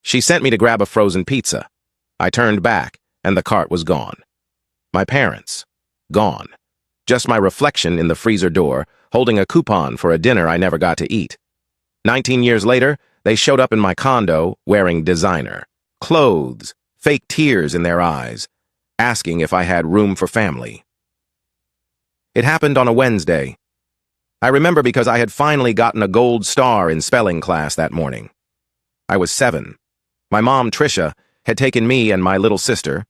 She sent me to grab a frozen pizza. I turned back, and the cart was gone. My parents, gone. Just my reflection in the freezer door, holding a coupon for a dinner I never got to eat. 19 years later, they showed up in my condo wearing designer clothes, fake tears in their eyes, asking if I had room for family. It happened on a Wednesday. I remember because I had finally gotten a gold star in spelling class that morning. I was 7. My mom, Tricia, had taken me and my little sister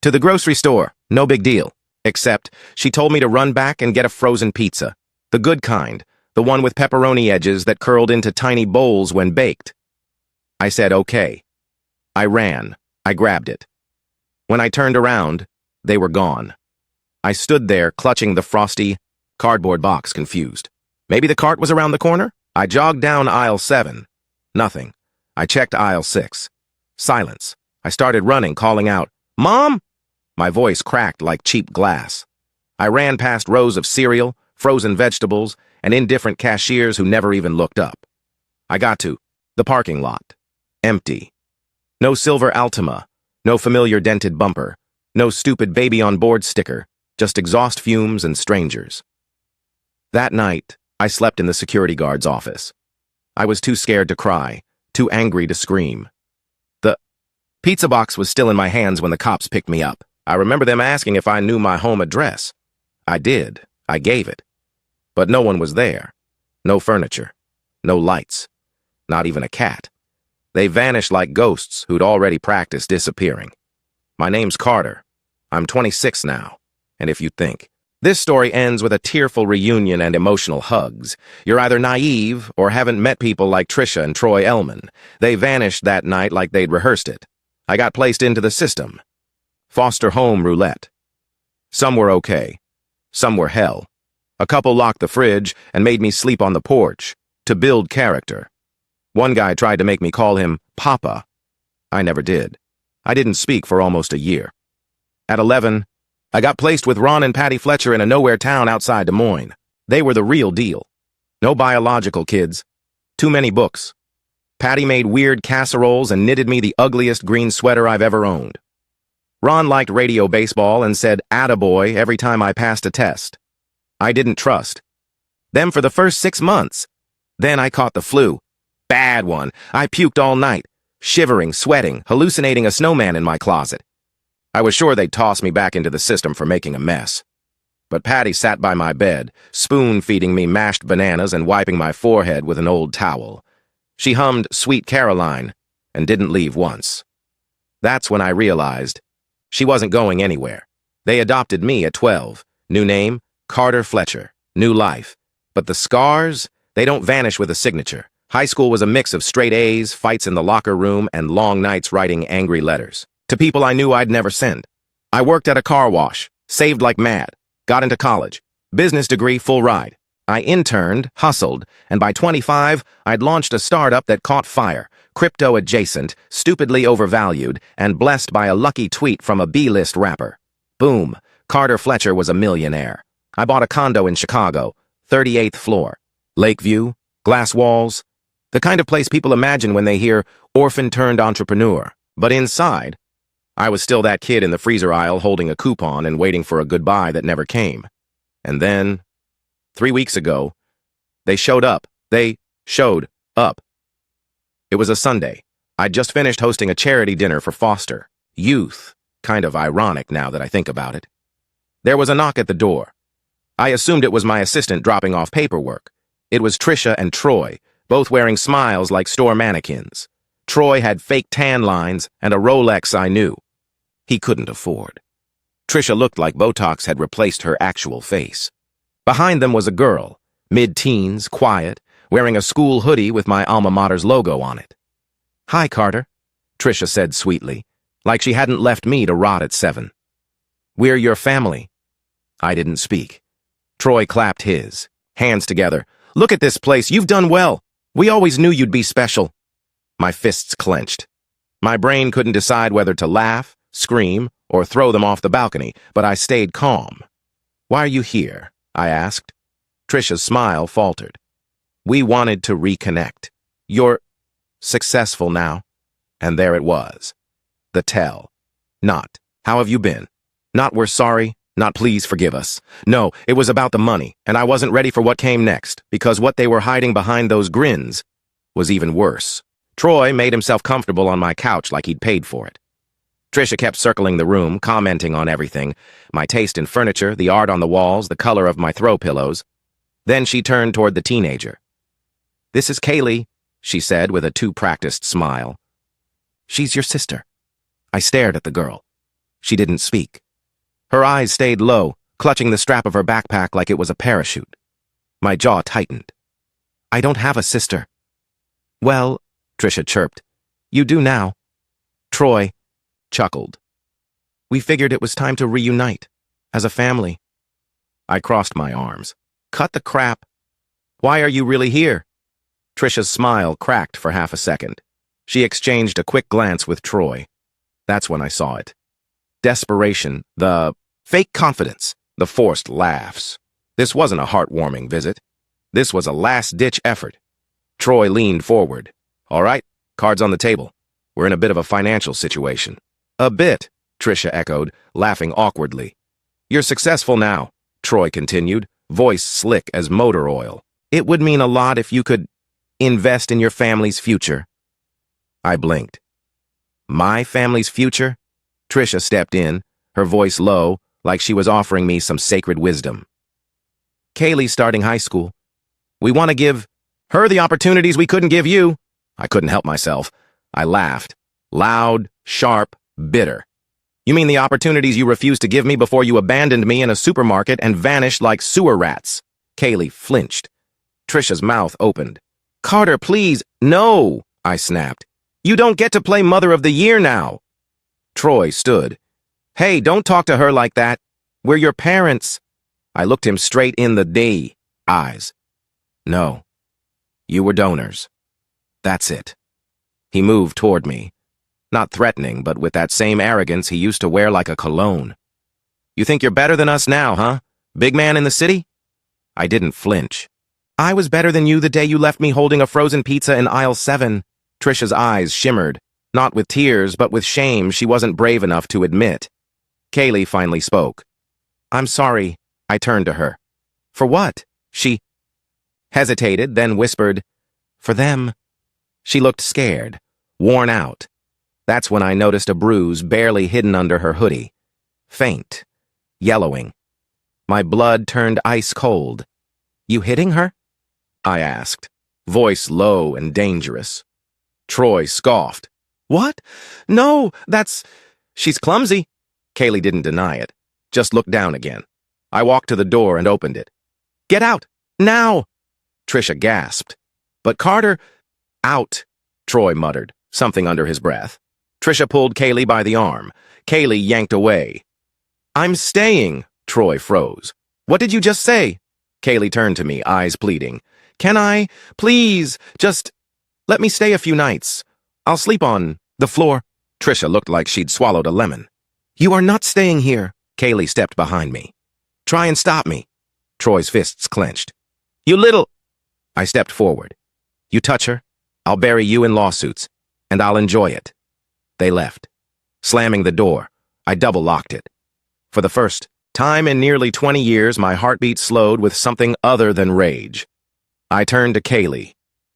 to the grocery store. No big deal. Except she told me to run back and get a frozen pizza. The good kind, the one with pepperoni edges that curled into tiny bowls when baked. I said, okay. I ran. I grabbed it. When I turned around, they were gone. I stood there clutching the frosty cardboard box, confused. Maybe the cart was around the corner? I jogged down aisle 7. Nothing. I checked aisle 6. Silence. I started running, calling out, "Mom!" My voice cracked like cheap glass. I ran past rows of cereal, frozen vegetables, and indifferent cashiers who never even looked up. I got to the parking lot. Empty. No silver Altima, no familiar dented bumper, no stupid baby on board sticker, just exhaust fumes and strangers. That night, I slept in the security guard's office. I was too scared to cry, too angry to scream. The pizza box was still in my hands when the cops picked me up. I remember them asking if I knew my home address. I did. I gave it. But no one was there. No furniture. No lights. Not even a cat. They vanished like ghosts who'd already practiced disappearing. My name's Carter. I'm 26 now. And if you think, this story ends with a tearful reunion and emotional hugs, you're either naive or haven't met people like Tricia and Troy Ellman. They vanished that night like they'd rehearsed it. I got placed into the system. Foster home roulette. Some were okay. Some were hell. A couple locked the fridge and made me sleep on the porch to build character. One guy tried to make me call him Papa. I never did. I didn't speak for almost a year. At 11, I got placed with Ron and Patty Fletcher in a nowhere town outside Des Moines. They were the real deal. No biological kids. Too many books. Patty made weird casseroles and knitted me the ugliest green sweater I've ever owned. Ron liked radio baseball and said "attaboy" every time I passed a test. I didn't trust them for the first 6 months. Then I caught the flu. Bad one. I puked all night, shivering, sweating, hallucinating a snowman in my closet. I was sure they'd toss me back into the system for making a mess. But Patty sat by my bed, spoon-feeding me mashed bananas and wiping my forehead with an old towel. She hummed Sweet Caroline and didn't leave once. That's when I realized she wasn't going anywhere. They adopted me at 12. New name, Carter Fletcher. New life. But the scars, they don't vanish with a signature. High school was a mix of straight A's, fights in the locker room, and long nights writing angry letters to people I knew I'd never send. I worked at a car wash, saved like mad, got into college, business degree, full ride. I interned, hustled, and by 25, I'd launched a startup that caught fire, crypto adjacent, stupidly overvalued, and blessed by a lucky tweet from a B-list rapper. Boom, Carter Fletcher was a millionaire. I bought a condo in Chicago, 38th floor. Lakeview, glass walls, the kind of place people imagine when they hear orphan-turned-entrepreneur. But inside, I was still that kid in the freezer aisle holding a coupon and waiting for a goodbye that never came. And then, 3 weeks ago, they showed up. They showed up. It was a Sunday. I'd just finished hosting a charity dinner for foster youth. Kind of ironic now that I think about it. There was a knock at the door. I assumed it was my assistant dropping off paperwork. It was Tricia and Troy, both wearing smiles like store mannequins. Troy had fake tan lines and a Rolex I knew he couldn't afford. Tricia looked like Botox had replaced her actual face. Behind them was a girl, mid-teens, quiet, wearing a school hoodie with my alma mater's logo on it. "Hi, Carter," Tricia said sweetly, like she hadn't left me to rot at 7. "We're your family." I didn't speak. Troy clapped his, hands together. "Look at this place. You've done well. We always knew you'd be special." My fists clenched. My brain couldn't decide whether to laugh, scream, or throw them off the balcony, but I stayed calm. "Why are you here?" I asked. Tricia's smile faltered. "We wanted to reconnect. You're successful now. And there it was. The tell. Not, how have you been? Not, we're sorry. Not, please forgive us. No, it was about the money, and I wasn't ready for what came next, because what they were hiding behind those grins was even worse. Troy made himself comfortable on my couch like he'd paid for it. Trisha kept circling the room, commenting on everything, my taste in furniture, the art on the walls, the color of my throw pillows. Then she turned toward the teenager. "This is Kaylee," she said with a too-practiced smile. "She's your sister." I stared at the girl. She didn't speak. Her eyes stayed low, clutching the strap of her backpack like it was a parachute. My jaw tightened. "I don't have a sister." "Well," Trisha chirped, "you do now." Troy chuckled. "We figured it was time to reunite, as a family." I crossed my arms. "Cut the crap. Why are you really here?" Trisha's smile cracked for half a second. She exchanged a quick glance with Troy. That's when I saw it. Desperation, the fake confidence, the forced laughs. This wasn't a heartwarming visit. This was a last-ditch effort. Troy leaned forward. "All right, cards on the table. We're in a bit of a financial situation." "A bit," Trisha echoed, laughing awkwardly. "You're successful now," Troy continued, voice slick as motor oil. "It would mean a lot if you could invest in your family's future." I blinked. "My family's future?" Trisha stepped in, her voice low, like she was offering me some sacred wisdom. "Kaylee's starting high school. We want to give her the opportunities we couldn't give you." I couldn't help myself. I laughed. Loud, sharp, bitter. "You mean the opportunities you refused to give me before you abandoned me in a supermarket and vanished like sewer rats?" Kaylee flinched. Trisha's mouth opened. "Carter, please, no," I snapped. "You don't get to play Mother of the Year now." Troy stood. "Hey, don't talk to her like that. We're your parents." I looked him straight in the eyes. "No. You were donors. That's it." He moved toward me. Not threatening, but with that same arrogance he used to wear like a cologne. "You think you're better than us now, huh? Big man in the city?" I didn't flinch. "I was better than you the day you left me holding a frozen pizza in aisle 7. Trisha's eyes shimmered, not with tears, but with shame she wasn't brave enough to admit. Kaylee finally spoke. "I'm sorry," I turned to her. "For what?" She hesitated, then whispered, "For them." She looked scared, worn out. That's when I noticed a bruise barely hidden under her hoodie. Faint, yellowing. My blood turned ice cold. "You hitting her?" I asked, voice low and dangerous. Troy scoffed. "What? No, she's clumsy." Kaylee didn't deny it, just looked down again. I walked to the door and opened it. "Get out, now!" Trisha gasped. "But Carter—" "Out," Troy muttered, something under his breath. Trisha pulled Kaylee by the arm. Kaylee yanked away. "I'm staying," Troy froze. "What did you just say?" Kaylee turned to me, eyes pleading. "Can I, please, just let me stay a few nights? I'll sleep on the floor." Trisha looked like she'd swallowed a lemon. "You are not staying here." Kaylee stepped behind me. "Try and stop me." Troy's fists clenched. "You little—" I stepped forward. "You touch her, I'll bury you in lawsuits, and I'll enjoy it." They left. Slamming the door, I double-locked it. For the first time in nearly 20 years, my heartbeat slowed with something other than rage. I turned to Kaylee.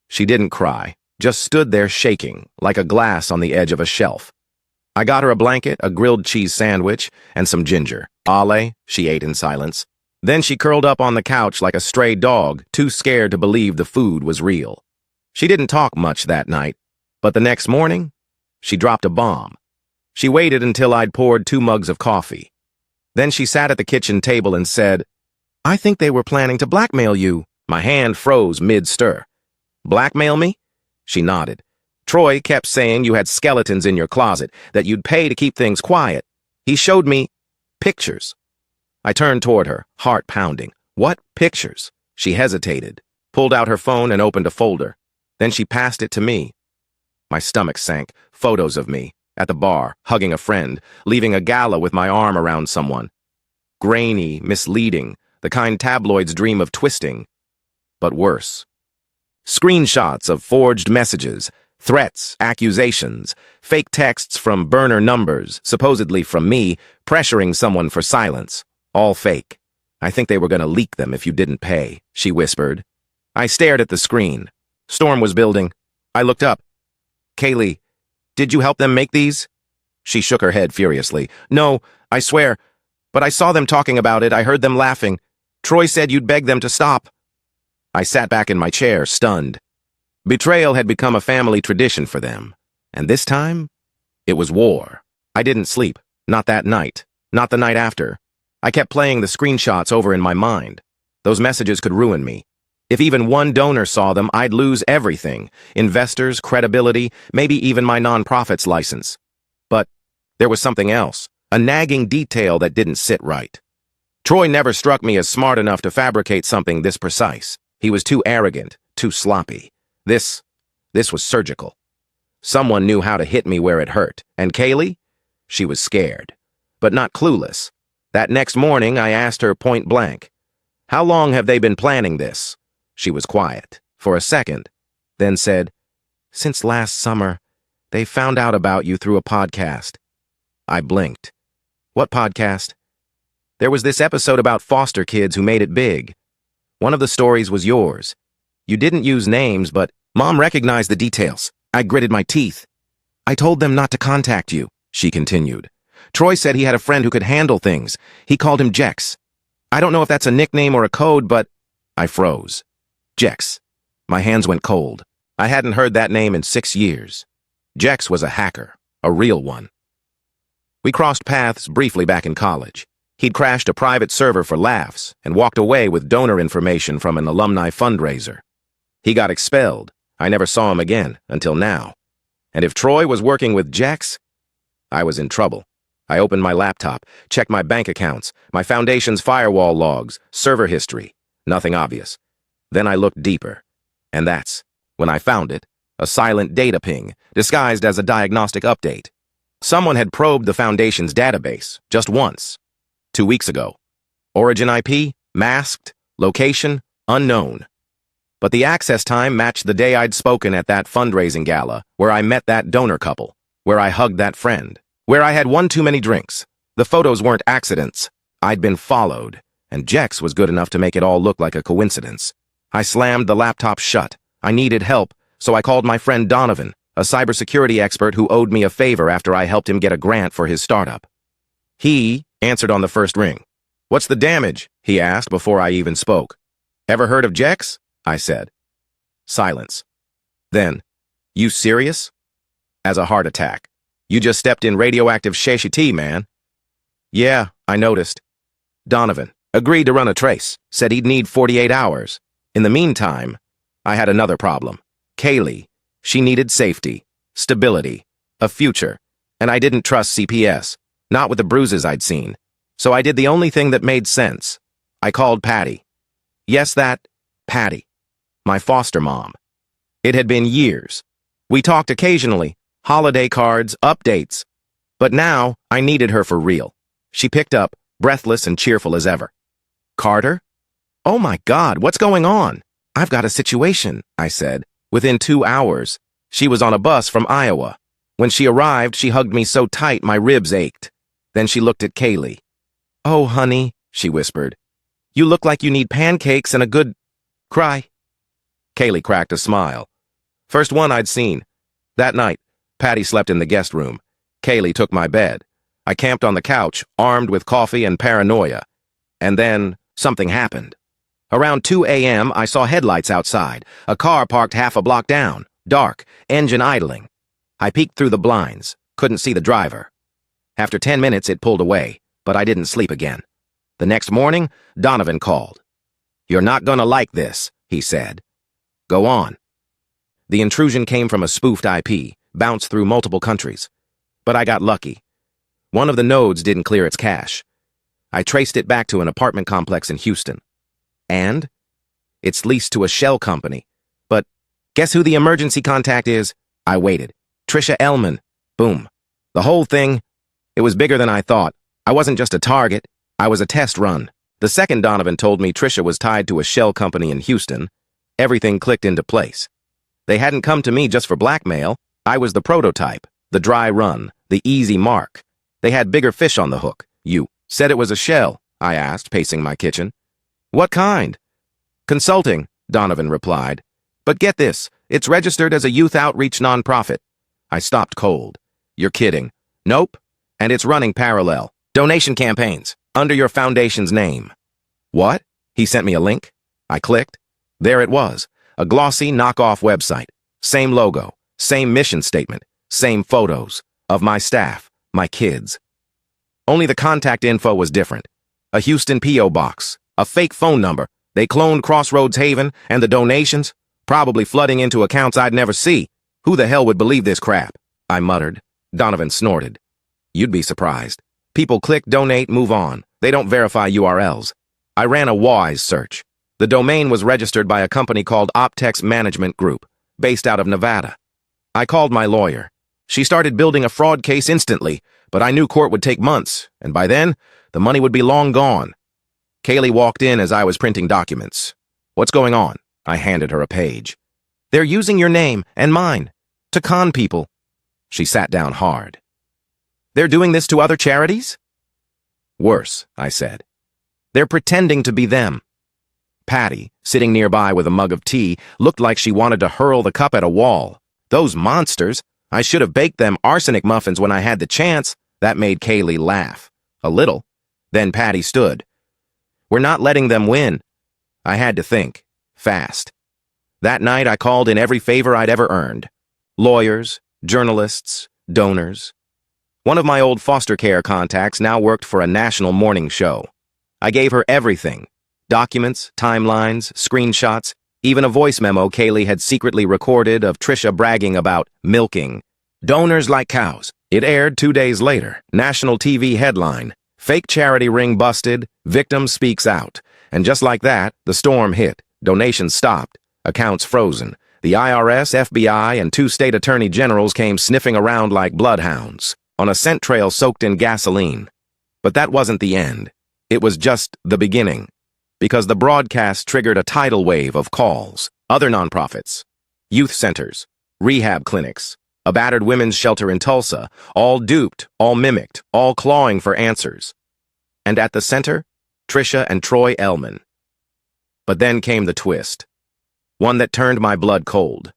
She didn't cry, just stood there shaking, like a glass on the edge of a shelf. I got her a blanket, a grilled cheese sandwich, and some ginger. Ale, she ate in silence. Then she curled up on the couch like a stray dog, too scared to believe the food was real. She didn't talk much that night, but the next morning, she dropped a bomb. She waited until I'd poured 2 mugs of coffee. Then she sat at the kitchen table and said, "I think they were planning to blackmail you." My hand froze mid-stir. "Blackmail me?" She nodded. "Troy kept saying you had skeletons in your closet, that you'd pay to keep things quiet. He showed me pictures." I turned toward her, heart pounding. "What pictures?" She hesitated, pulled out her phone and opened a folder. Then she passed it to me. My stomach sank. Photos of me, at the bar, hugging a friend, leaving a gala with my arm around someone. Grainy, misleading, the kind tabloids dream of twisting. But worse. Screenshots of forged messages, Threats, accusations, fake texts from burner numbers, supposedly from me, pressuring someone for silence. All fake. I think they were going to leak them if you didn't pay, she whispered. I stared at the screen. Storm was building. I looked up. Kaylee, did you help them make these? She shook her head furiously. No, I swear. But I saw them talking about it. I heard them laughing. Troy said you'd beg them to stop. I sat back in my chair, stunned. Betrayal had become a family tradition for them. And this time, it was war. I didn't sleep. Not that night. Not the night after. I kept playing the screenshots over in my mind. Those messages could ruin me. If even one donor saw them, I'd lose everything. Investors, credibility, maybe even my nonprofit's license. But there was something else. A nagging detail that didn't sit right. Troy never struck me as smart enough to fabricate something this precise. He was too arrogant, too sloppy. This was surgical. Someone knew how to hit me where it hurt. And Kaylee? She was scared, but not clueless. That next morning, I asked her point blank, "How long have they been planning this?" She was quiet for a second, then said, "Since last summer. They found out about you through a podcast." I blinked. What podcast? There was this episode about foster kids who made it big. One of the stories was yours. You didn't use names, but Mom recognized the details. I gritted my teeth. "I told them not to contact you," she continued. "Troy said he had a friend who could handle things. He called him Jex. I don't know if that's a nickname or a code, but..." I froze. Jex. My hands went cold. I hadn't heard that name in 6 years. Jex was a hacker, a real one. We crossed paths briefly back in college. He'd crashed a private server for laughs and walked away with donor information from an alumni fundraiser. He got expelled. I never saw him again, until now. And if Troy was working with Jex, I was in trouble. I opened my laptop, checked my bank accounts, my foundation's firewall logs, server history. Nothing obvious. Then I looked deeper. And that's when I found it, a silent data ping, disguised as a diagnostic update. Someone had probed the Foundation's database, just once, 2 weeks ago. Origin IP, masked, location, unknown. But the access time matched the day I'd spoken at that fundraising gala, where I met that donor couple, where I hugged that friend, where I had one too many drinks. The photos weren't accidents. I'd been followed, and Jex was good enough to make it all look like a coincidence. I slammed the laptop shut. I needed help, so I called my friend Donovan, a cybersecurity expert who owed me a favor after I helped him get a grant for his startup. He answered on the first ring. "What's the damage?" he asked before I even spoke. "Ever heard of Jex?" I said. Silence. Then, "You serious?" As a heart attack. "You just stepped in radioactive shashiti, man." "Yeah, I noticed." Donovan agreed to run a trace, said he'd need 48 hours. In the meantime, I had another problem. Kaylee. She needed safety, stability, a future, and I didn't trust CPS, not with the bruises I'd seen. So I did the only thing that made sense. I called Patty. Yes, that Patty. My foster mom. It had been years. We talked occasionally, holiday cards, updates. But now, I needed her for real. She picked up, breathless and cheerful as ever. "Carter? Oh my God, what's going on?" "I've got a situation," I said. Within 2 hours, she was on a bus from Iowa. When she arrived, she hugged me so tight my ribs ached. Then she looked at Kaylee. "Oh, honey," she whispered. "You look like you need pancakes and a good cry." Kaylee cracked a smile. First one I'd seen. That night, Patty slept in the guest room. Kaylee took my bed. I camped on the couch, armed with coffee and paranoia. And then, something happened. Around 2 a.m., I saw headlights outside, a car parked half a block down, dark, engine idling. I peeked through the blinds, couldn't see the driver. After 10 minutes, it pulled away, but I didn't sleep again. The next morning, Donovan called. "You're not gonna like this," he said. "Go on." The intrusion came from a spoofed IP, bounced through multiple countries. But I got lucky. One of the nodes didn't clear its cache. I traced it back to an apartment complex in Houston. And it's leased to a shell company. But guess who the emergency contact is? I waited. Trisha Ellman. Boom. The whole thing, it was bigger than I thought. I wasn't just a target. I was a test run. The second Donovan told me Trisha was tied to a shell company in Houston, everything clicked into place. They hadn't come to me just for blackmail. I was the prototype, the dry run, the easy mark. They had bigger fish on the hook. You said it was a shell, I asked, pacing my kitchen. What kind? Consulting, Donovan replied. But get this, it's registered as a youth outreach nonprofit. I stopped cold. You're kidding. Nope. And it's running parallel. Donation campaigns, under your foundation's name. What? He sent me a link. I clicked. There it was, a glossy knockoff website. Same logo, same mission statement, same photos of my staff, my kids. Only the contact info was different. A Houston P.O. box, a fake phone number. They cloned Crossroads Haven, and the donations, probably flooding into accounts I'd never see. Who the hell would believe this crap? I muttered. Donovan snorted. You'd be surprised. People click, donate, move on. They don't verify URLs. I ran a WAIS search. The domain was registered by a company called Optex Management Group, based out of Nevada. I called my lawyer. She started building a fraud case instantly, but I knew court would take months, and by then, the money would be long gone. Kaylee walked in as I was printing documents. What's going on? I handed her a page. They're using your name and mine to con people. She sat down hard. They're doing this to other charities? Worse, I said. They're pretending to be them. Patty, sitting nearby with a mug of tea, looked like she wanted to hurl the cup at a wall. Those monsters! I should have baked them arsenic muffins when I had the chance. That made Kaylee laugh. A little. Then Patty stood. We're not letting them win. I had to think. Fast. That night I called in every favor I'd ever earned. Lawyers, journalists, donors. One of my old foster care contacts now worked for a national morning show. I gave her everything. Documents, timelines, screenshots, even a voice memo Kaylee had secretly recorded of Trisha bragging about milking. Donors like cows. It aired 2 days later. National TV headline. Fake charity ring busted. Victim speaks out. And just like that, the storm hit. Donations stopped. Accounts frozen. The IRS, FBI, and 2 state attorney generals came sniffing around like bloodhounds on a scent trail soaked in gasoline. But that wasn't the end. It was just the beginning. Because the broadcast triggered a tidal wave of calls. Other nonprofits, youth centers, rehab clinics, a battered women's shelter in Tulsa, all duped, all mimicked, all clawing for answers. And at the center, Trisha and Troy Elman. But then came the twist. One that turned my blood cold.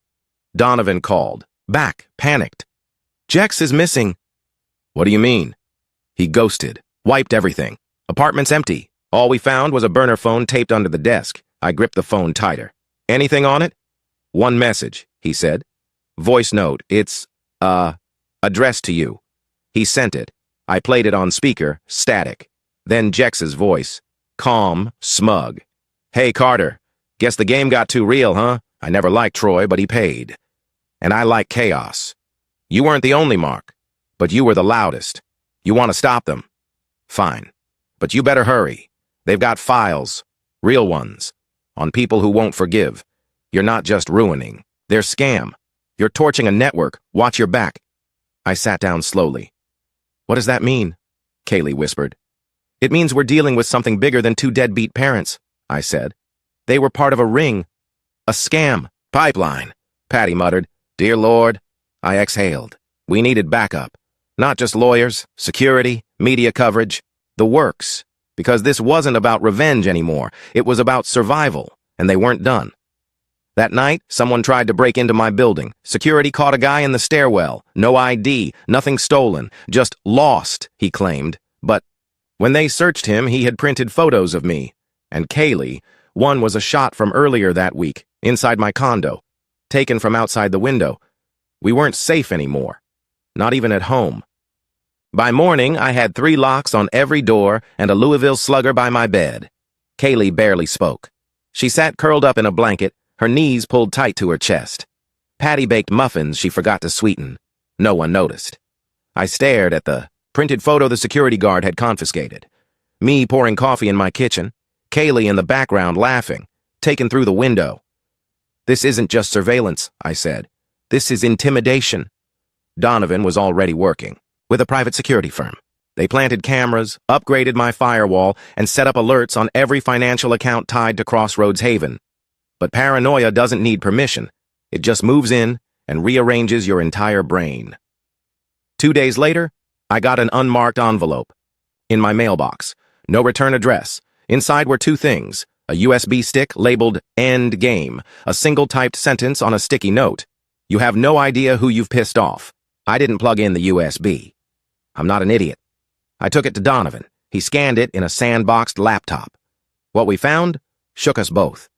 Donovan called. Back, panicked. Jex is missing. What do you mean? He ghosted, wiped everything. Apartment's empty. All we found was a burner phone taped under the desk. I gripped the phone tighter. Anything on it? One message, he said. Voice note. It's, addressed to you. He sent it. I played it on speaker, static. Then Jex's voice. Calm, smug. Hey, Carter. Guess the game got too real, huh? I never liked Troy, but he paid. And I like chaos. You weren't the only mark, but you were the loudest. You want to stop them? Fine. But you better hurry. They've got files, real ones, on people who won't forgive. You're not just ruining. They're scam. You're torching a network. Watch your back. I sat down slowly. What does that mean? Kaylee whispered. It means we're dealing with something bigger than 2 deadbeat parents, I said. They were part of a ring. A scam. Pipeline. Patty muttered. Dear Lord. I exhaled. We needed backup. Not just lawyers, security, media coverage. The works. Because this wasn't about revenge anymore. It was about survival, and they weren't done. That night, someone tried to break into my building. Security caught a guy in the stairwell. No ID, nothing stolen, just lost, he claimed. But when they searched him, he had printed photos of me. And Kaylee, one was a shot from earlier that week, inside my condo, taken from outside the window. We weren't safe anymore, not even at home. By morning, I had 3 locks on every door and a Louisville slugger by my bed. Kaylee barely spoke. She sat curled up in a blanket, her knees pulled tight to her chest. Patty baked muffins she forgot to sweeten. No one noticed. I stared at the printed photo the security guard had confiscated. Me pouring coffee in my kitchen, Kaylee in the background laughing, taken through the window. This isn't just surveillance, I said. This is intimidation. Donovan was already working with a private security firm. They planted cameras, upgraded my firewall, and set up alerts on every financial account tied to Crossroads Haven. But paranoia doesn't need permission. It just moves in and rearranges your entire brain. 2 days later, I got an unmarked envelope. In my mailbox, no return address. Inside were two things: a USB stick labeled "End Game," a single-typed sentence on a sticky note. You have no idea who you've pissed off. I didn't plug in the USB. I'm not an idiot. I took it to Donovan. He scanned it in a sandboxed laptop. What we found shook us both.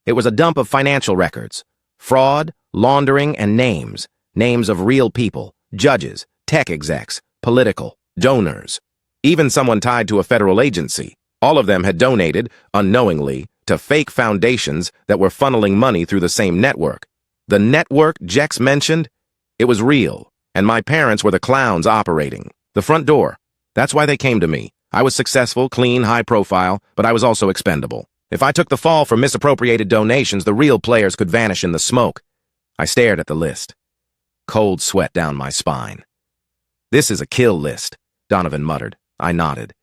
It was a dump of financial records, fraud, laundering, and names. Names of real people, judges, tech execs, political, donors. Even someone tied to a federal agency. All of them had donated, unknowingly, to fake foundations that were funneling money through the same network. The network Jex mentioned? It was real, and my parents were the clowns operating. The front door. That's why they came to me. I was successful, clean, high profile, but I was also expendable. If I took the fall for misappropriated donations, the real players could vanish in the smoke. I stared at the list. Cold sweat down my spine. "This is a kill list," Donovan muttered. I nodded.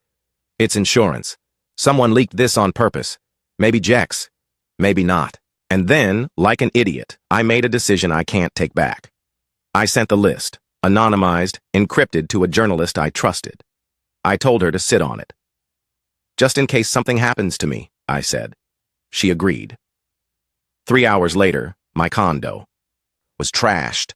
"It's insurance. Someone leaked this on purpose. Maybe Jex. Maybe not." And then, like an idiot, I made a decision I can't take back. I sent the list, anonymized, encrypted, to a journalist I trusted. I told her to sit on it. "Just in case something happens to me," I said. She agreed. 3 hours later, my condo was trashed.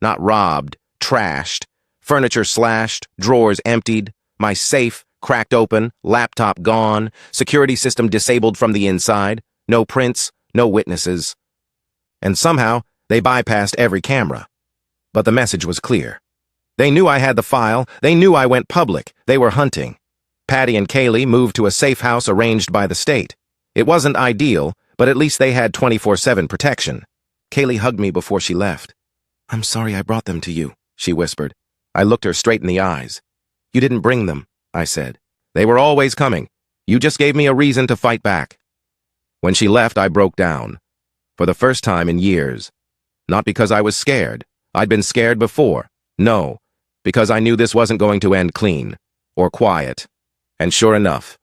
Not robbed, trashed. Furniture slashed, drawers emptied, my safe cracked open, laptop gone, security system disabled from the inside, no prints, no witnesses. And somehow, they bypassed every camera. But the message was clear. They knew I had the file, they knew I went public, they were hunting. Patty and Kaylee moved to a safe house arranged by the state. It wasn't ideal, but at least they had 24/7 protection. Kaylee hugged me before she left. "I'm sorry I brought them to you," she whispered. I looked her straight in the eyes. "You didn't bring them," I said. "They were always coming. You just gave me a reason to fight back." When she left, I broke down. For the first time in years. Not because I was scared. I'd been scared before. No, because I knew this wasn't going to end clean. Or quiet. And sure enough.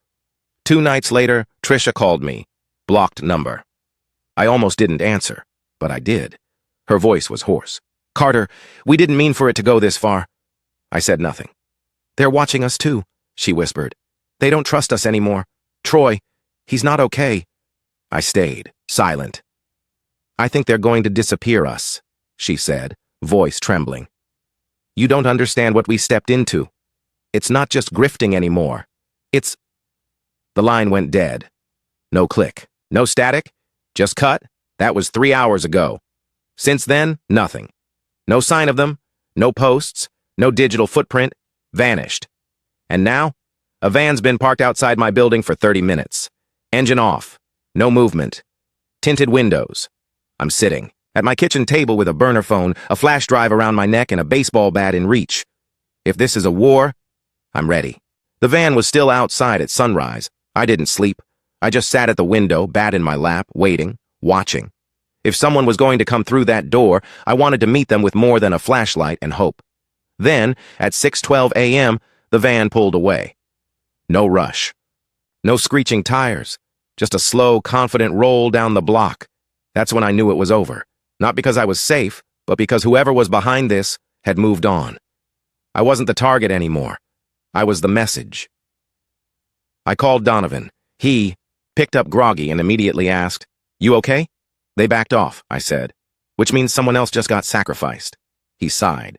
2 nights later, Trisha called me. Blocked number. I almost didn't answer, but I did. Her voice was hoarse. "Carter, we didn't mean for it to go this far." I said nothing. "They're watching us too," she whispered. "They don't trust us anymore. Troy, he's not okay." I stayed, silent. "I think they're going to disappear us," she said, voice trembling. "You don't understand what we stepped into. It's not just grifting anymore. It's—" The line went dead. No click, no static, just cut. That was 3 hours ago. Since then, nothing. No sign of them, no posts, no digital footprint, vanished. And now, a van's been parked outside my building for 30 minutes. Engine off, no movement. Tinted windows. I'm sitting at my kitchen table with a burner phone, a flash drive around my neck, and a baseball bat in reach. If this is a war, I'm ready. The van was still outside at sunrise. I didn't sleep. I just sat at the window, bat in my lap, waiting, watching. If someone was going to come through that door, I wanted to meet them with more than a flashlight and hope. Then, at 6:12 a.m., the van pulled away. No rush. No screeching tires. Just a slow, confident roll down the block. That's when I knew it was over. Not because I was safe, but because whoever was behind this had moved on. I wasn't the target anymore. I was the message. I called Donovan. He picked up groggy and immediately asked, "You okay?" "They backed off," I said, "which means someone else just got sacrificed." He sighed.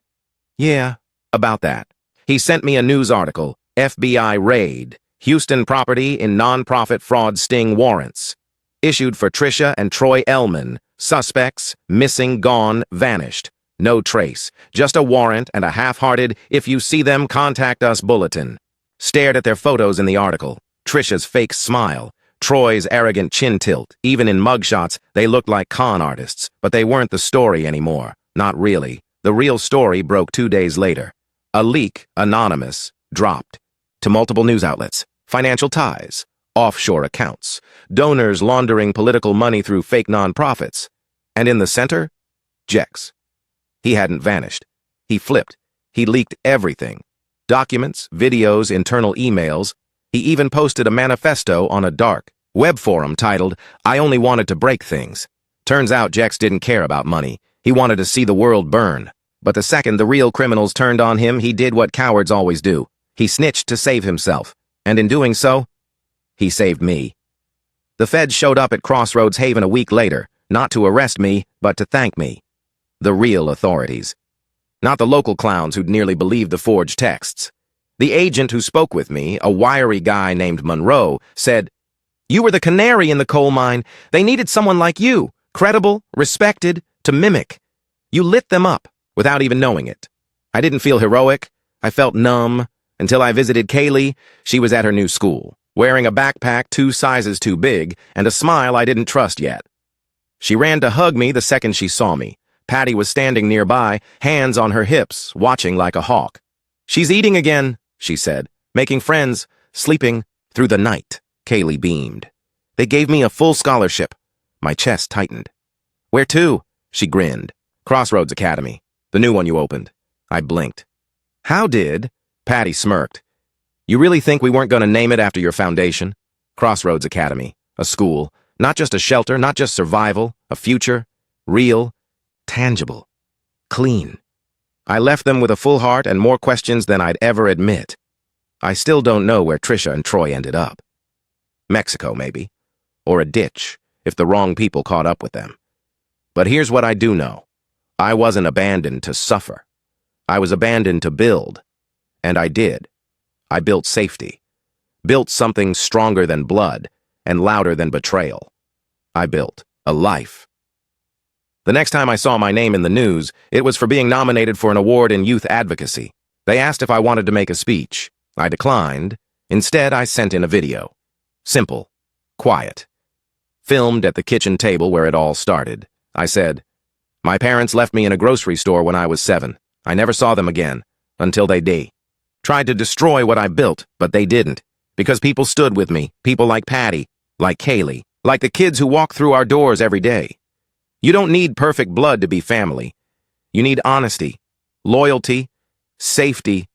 "Yeah, about that." He sent me a news article, FBI raid, Houston property in non-profit fraud sting warrants. Issued for Trisha and Troy Ellman, suspects, missing, gone, vanished. No trace, just a warrant and a half-hearted, "if you see them, contact us" bulletin. Stared at their photos in the article, Trisha's fake smile, Troy's arrogant chin tilt. Even in mugshots, they looked like con artists, but they weren't the story anymore. Not really. The real story broke 2 days later. A leak, anonymous, dropped. To multiple news outlets. Financial ties. Offshore accounts. Donors laundering political money through fake nonprofits. And in the center, Jex. He hadn't vanished. He flipped. He leaked everything. Documents, videos, internal emails. He even posted a manifesto on a dark web forum titled, "I only wanted to break things." Turns out Jex didn't care about money. He wanted to see the world burn. But the second the real criminals turned on him, he did what cowards always do. He snitched to save himself. And in doing so, he saved me. The feds showed up at Crossroads Haven a week later, not to arrest me, but to thank me. The real authorities. Not the local clowns who'd nearly believed the forged texts. The agent who spoke with me, a wiry guy named Monroe, said, "You were the canary in the coal mine. They needed someone like you, credible, respected, to mimic. You lit them up, without even knowing it." I didn't feel heroic. I felt numb, until I visited Kaylee. She was at her new school, wearing a backpack 2 sizes too big, and a smile I didn't trust yet. She ran to hug me the second she saw me. Patty was standing nearby, hands on her hips, watching like a hawk. "She's eating again," she said, "making friends, sleeping through the night." Kaylee beamed. "They gave me a full scholarship." My chest tightened. "Where to?" She grinned. "Crossroads Academy, the new one you opened." I blinked. "How did?" Patty smirked. "You really think we weren't going to name it after your foundation? Crossroads Academy, a school, not just a shelter, not just survival, a future, real, tangible, clean." I left them with a full heart and more questions than I'd ever admit. I still don't know where Trisha and Troy ended up. Mexico, maybe. Or a ditch, if the wrong people caught up with them. But here's what I do know. I wasn't abandoned to suffer. I was abandoned to build. And I did. I built safety. Built something stronger than blood and louder than betrayal. I built a life. The next time I saw my name in the news, it was for being nominated for an award in youth advocacy. They asked if I wanted to make a speech. I declined. Instead, I sent in a video. Simple. Quiet. Filmed at the kitchen table where it all started. I said, "My parents left me in a grocery store when I was 7. I never saw them again, until they tried to destroy what I built, but they didn't. Because people stood with me, people like Patty, like Kaylee, like the kids who walk through our doors every day. You don't need perfect blood to be family. You need honesty, loyalty, safety,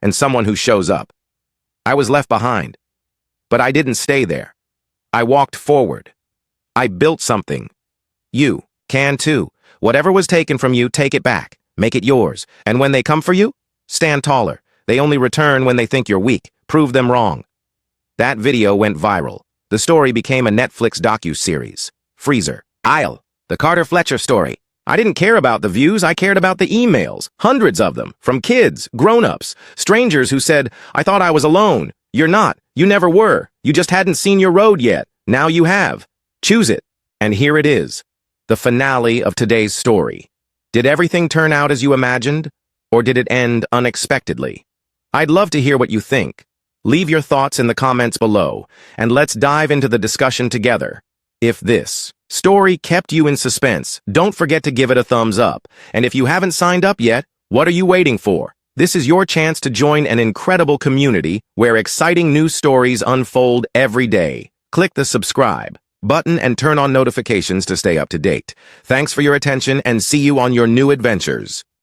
and someone who shows up." I was left behind, but I didn't stay there. I walked forward. I built something. You can too. Whatever was taken from you, take it back. Make it yours. And when they come for you, stand taller. They only return when they think you're weak. Prove them wrong. That video went viral. The story became a Netflix docu-series. Freezer. Isle. The Carter Fletcher story. I didn't care about the views, I cared about the emails. Hundreds of them. From kids, grown-ups, strangers who said, "I thought I was alone." You're not. You never were. You just hadn't seen your road yet. Now you have. Choose it. And here it is. The finale of today's story. Did everything turn out as you imagined? Or did it end unexpectedly? I'd love to hear what you think. Leave your thoughts in the comments below, and let's dive into the discussion together. If this story kept you in suspense, don't forget to give it a thumbs up. And if you haven't signed up yet, what are you waiting for? This is your chance to join an incredible community where exciting new stories unfold every day. Click the subscribe button and turn on notifications to stay up to date. Thanks for your attention and see you on your new adventures.